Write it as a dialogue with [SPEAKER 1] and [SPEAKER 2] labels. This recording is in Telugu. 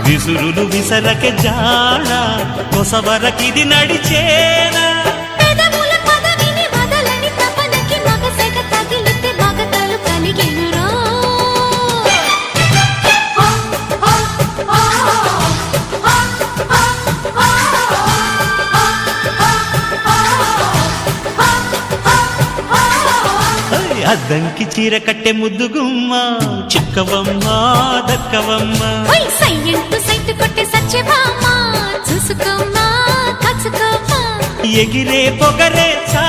[SPEAKER 1] విసురులు విసరకే జాడ కొసవరకిది నడిచేనా అద్దంకి చీర కట్టె ముద్దుగుమ్మ చిక్కవమ్మ దక్కవమ్మ
[SPEAKER 2] సైట్ కొట్టే చూసుకోమ్మా
[SPEAKER 1] ఎగిరే పొగరే చా